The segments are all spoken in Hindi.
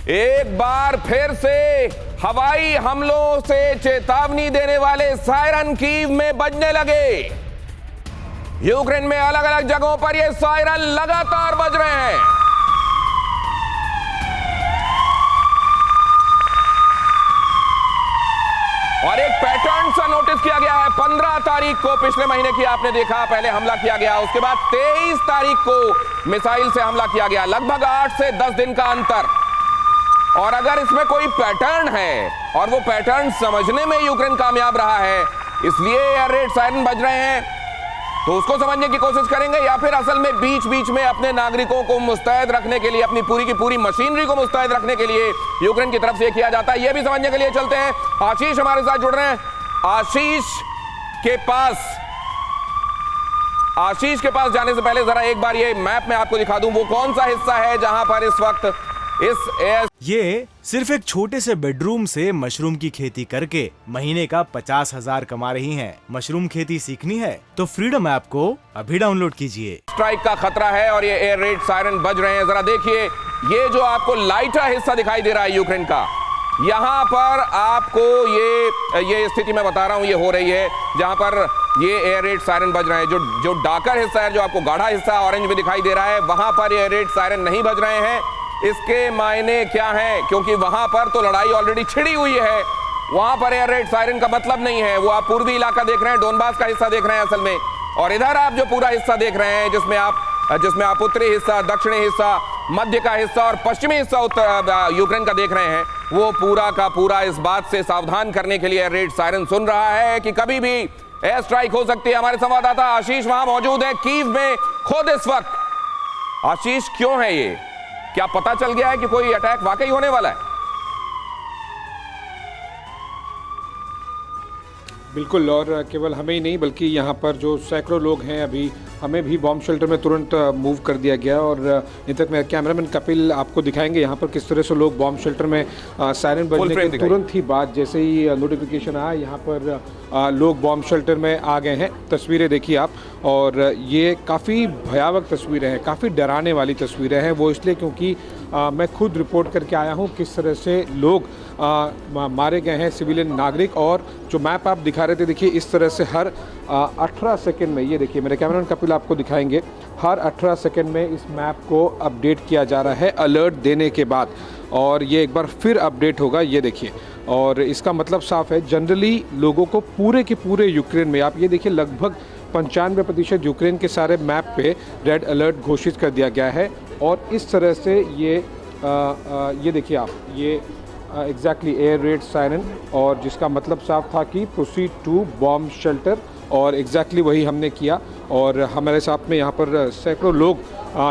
एक बार फिर से हवाई हमलों से चेतावनी देने वाले सायरन कीव में बजने लगे। यूक्रेन में अलग अलग जगहों पर ये सायरन लगातार बज रहे हैं। और एक पैटर्न सा नोटिस किया गया है। 15 तारीख को पिछले महीने की आपने देखा, पहले हमला किया गया, उसके बाद 23 तारीख को मिसाइल से हमला किया गया। लगभग 8 से 10 दिन का अंतर। और अगर इसमें कोई पैटर्न है और वो पैटर्न समझने में यूक्रेन कामयाब रहा है, इसलिए एयर रेड सायरन बज रहे हैं, तो उसको समझने की कोशिश करेंगे, या फिर असल में बीच बीच में अपने नागरिकों को मुस्तैद रखने के लिए, अपनी पूरी की पूरी मशीनरी को मुस्तैद रखने के लिए यूक्रेन की तरफ से किया जाता है, यह भी समझने के लिए चलते हैं। आशीष हमारे साथ जुड़ रहे हैं। आशीष के पास जाने से पहले जरा एक बार ये मैप में आपको दिखा दूं, वो कौन सा हिस्सा है जहां पर इस वक्त ये सिर्फ एक छोटे से बेडरूम से मशरूम की खेती करके महीने का 50,000 कमा रही हैं। मशरूम खेती सीखनी है तो फ्रीडम ऐप को अभी डाउनलोड कीजिए। स्ट्राइक का खतरा है और ये एयर रेड सायरन बज रहे हैं। जरा देखिए, ये जो आपको लाइटर हिस्सा दिखाई दे रहा है यूक्रेन का, यहाँ पर आपको ये स्थिति मैं बता रहा हूँ, ये हो रही है जहाँ पर ये एयर रेड सायरन बज रहे हैं। जो डार्कर हिस्सा है, जो आपको गाढ़ा हिस्सा ऑरेंज में दिखाई दे रहा है, वहां पर एयर रेड सायरन नहीं बज रहे हैं। इसके मायने क्या हैं? क्योंकि वहां पर तो लड़ाई ऑलरेडी छिड़ी हुई है, वहां पर एयर रेड सायरन का मतलब नहीं है। वो आप पूर्वी इलाका देख रहे हैं, डोनबास का हिस्सा देख रहे हैं असल में, और इधर आप जो पूरा हिस्सा देख रहे हैं जिसमें आप उत्तरी हिस्सा, दक्षिणी हिस्सा, मध्य का हिस्सा और पश्चिमी हिस्सा यूक्रेन का देख रहे हैं, वो पूरा का पूरा इस बात से सावधान करने के लिए एयर रेड सायरन सुन रहा है कि कभी भी एयर स्ट्राइक हो सकती है। हमारे संवाददाता आशीष वहां मौजूद है कीव में खुद इस वक्त। आशीष, क्यों है ये? क्या पता चल गया है कि कोई अटैक वाकई होने वाला है? बिल्कुल, और केवल हमें ही नहीं बल्कि यहाँ पर जो सैकड़ों लोग हैं, अभी हमें भी बॉम्ब शेल्टर में तुरंत मूव कर दिया गया। और इन तक मेरे कैमरामैन कपिल आपको दिखाएंगे यहाँ पर किस तरह से लोग बॉम्ब शेल्टर में सायरन बजने के तुरंत ही बाद जैसे ही नोटिफिकेशन आया, यहाँ पर लोग बॉम्ब शेल्टर में आ गए हैं। तस्वीरें देखिए आप, और ये काफ़ी भयावह तस्वीरें हैं, काफ़ी डराने वाली तस्वीरें हैं। वो इसलिए क्योंकि मैं खुद रिपोर्ट करके आया हूँ किस तरह से लोग मारे गए हैं, सिविलियन नागरिक। और जो मैप आप दिखा रहे थे, देखिए इस तरह से हर 18 सेकंड में, ये देखिए मेरे कैमरामैन कपिल आपको दिखाएंगे, हर 18 सेकंड में इस मैप को अपडेट किया जा रहा है अलर्ट देने के बाद, और ये एक बार फिर अपडेट होगा, ये देखिए। और इसका मतलब साफ है, जनरली लोगों को पूरे के पूरे यूक्रेन में, आप ये देखिए लगभग 95% यूक्रेन के सारे मैप पे रेड अलर्ट घोषित कर दिया गया है। और इस तरह से ये देखिए आप, ये एग्जैक्टली एयर रेड सायरन, और जिसका मतलब साफ था कि प्रोसीड टू बॉम्ब शेल्टर, और एग्जैक्टली वही हमने किया। और हमारे साथ में यहाँ पर सैकड़ों लोग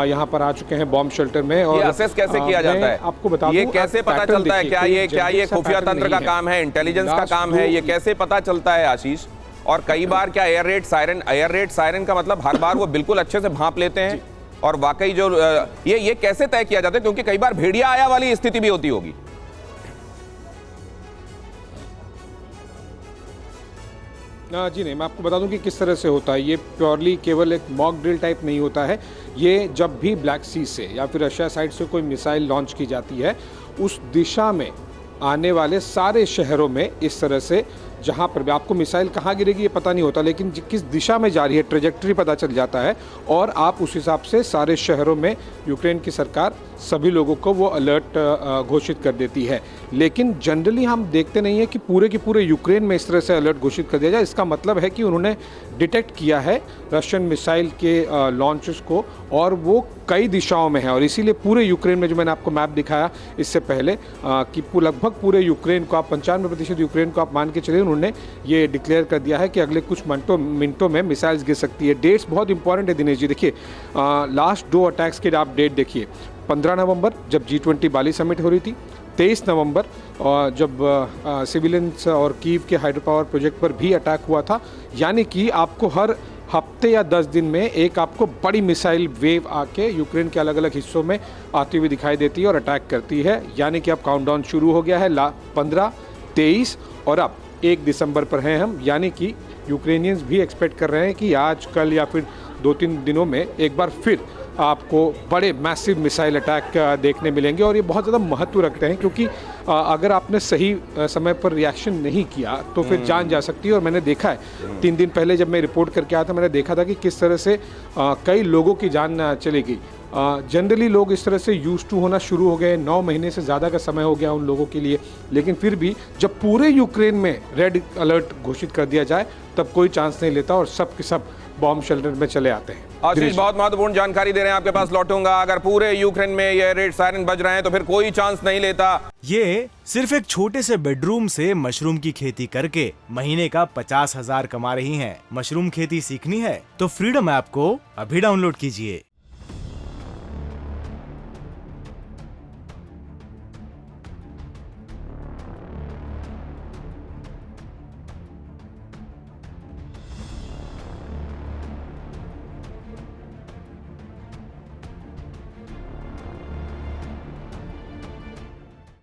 यहाँ पर आ चुके हैं बॉम्ब शेल्टर में। और ये असेस कैसे किया जाता है? आपको बता दूं, ये कैसे पता चलता है? क्या ये खुफिया तंत्र का काम है, इंटेलिजेंस का काम है? ये कैसे पता चलता है आशीष? और कई बार क्या एयर रेड सायरन का मतलब हर बार वो बिल्कुल अच्छे से भांप लेते हैं, और वाकई जो ये कैसे तय किया जाता है? क्योंकि कई बार भेड़िया आया वाली स्थिति भी होती होगी। जी नहीं, मैं आपको बता दूं कि किस तरह से होता है। ये प्योरली केवल एक मॉक ड्रिल टाइप नहीं होता है। ये जब भी ब्लैक सी से या फिर रशिया साइड से कोई मिसाइल लॉन्च की जाती है, उस दिशा में आने वाले सारे शहरों में इस तरह से, जहाँ पर भी आपको मिसाइल कहाँ गिरेगी ये पता नहीं होता, लेकिन किस दिशा में जा रही है ट्रेजेक्टरी पता चल जाता है, और आप उस हिसाब से सारे शहरों में यूक्रेन की सरकार सभी लोगों को वो अलर्ट घोषित कर देती है। लेकिन जनरली हम देखते नहीं है कि पूरे के पूरे यूक्रेन में इस तरह से अलर्ट घोषित कर दिया जाए। इसका मतलब है कि उन्होंने डिटेक्ट किया है रशियन मिसाइल के लॉन्चेस को, और वो कई दिशाओं में है। और इसीलिए पूरे यूक्रेन में, जो मैंने आपको मैप दिखाया इससे पहले, कि लगभग पूरे यूक्रेन को आप 95% यूक्रेन को आप मान के चलिए, उन्होंने ये डिक्लेयर कर दिया है कि अगले कुछ मिनटों में मिसाइल्स गिर सकती है। डेट्स बहुत इंपॉर्टेंट है दिनेश जी। देखिए लास्ट 2 अटैक्स के आप डेट देखिए, 15 नवंबर जब G20 बाली समिट हो रही थी, 23 नवंबर जब सिविलियंस और कीव के हाइड्रो पावर प्रोजेक्ट पर भी अटैक हुआ था। यानी कि आपको हर हफ्ते या 10 दिन में एक आपको बड़ी मिसाइल वेव आके यूक्रेन के अलग अलग हिस्सों में आती हुई दिखाई देती है और अटैक करती है। यानी कि अब काउंटडाउन शुरू हो गया है, 15, 23 और अब 1 दिसंबर पर हैं हम। यानी कि यूक्रेनियंस भी एक्सपेक्ट कर रहे हैं कि आज, कल या फिर 2-3 दिनों में एक बार फिर आपको बड़े मैसिव मिसाइल अटैक देखने मिलेंगे और ये बहुत ज़्यादा महत्व रखते हैं क्योंकि अगर आपने सही समय पर रिएक्शन नहीं किया तो फिर जान जा सकती है। और मैंने देखा है 3 दिन पहले जब मैं रिपोर्ट करके आया था, मैंने देखा था कि किस तरह से कई लोगों की जान चली गई। जनरली लोग इस तरह से यूज टू होना शुरू हो गए, 9 महीने से ज़्यादा का समय हो गया उन लोगों के लिए, लेकिन फिर भी जब पूरे यूक्रेन में रेड अलर्ट घोषित कर दिया जाए तब कोई चांस नहीं लेता और सब के सब बॉम्ब शेल्टर में चले आते हैं। आशीष बहुत महत्वपूर्ण जानकारी दे रहे हैं, आपके पास लौटूंगा। अगर पूरे यूक्रेन में ये रेड सायरन बज रहे हैं तो फिर कोई चांस नहीं लेता। ये सिर्फ एक छोटे से बेडरूम से मशरूम की खेती करके महीने का 50,000 कमा रही हैं। मशरूम खेती सीखनी है तो फ्रीडम ऐप को अभी डाउनलोड कीजिए।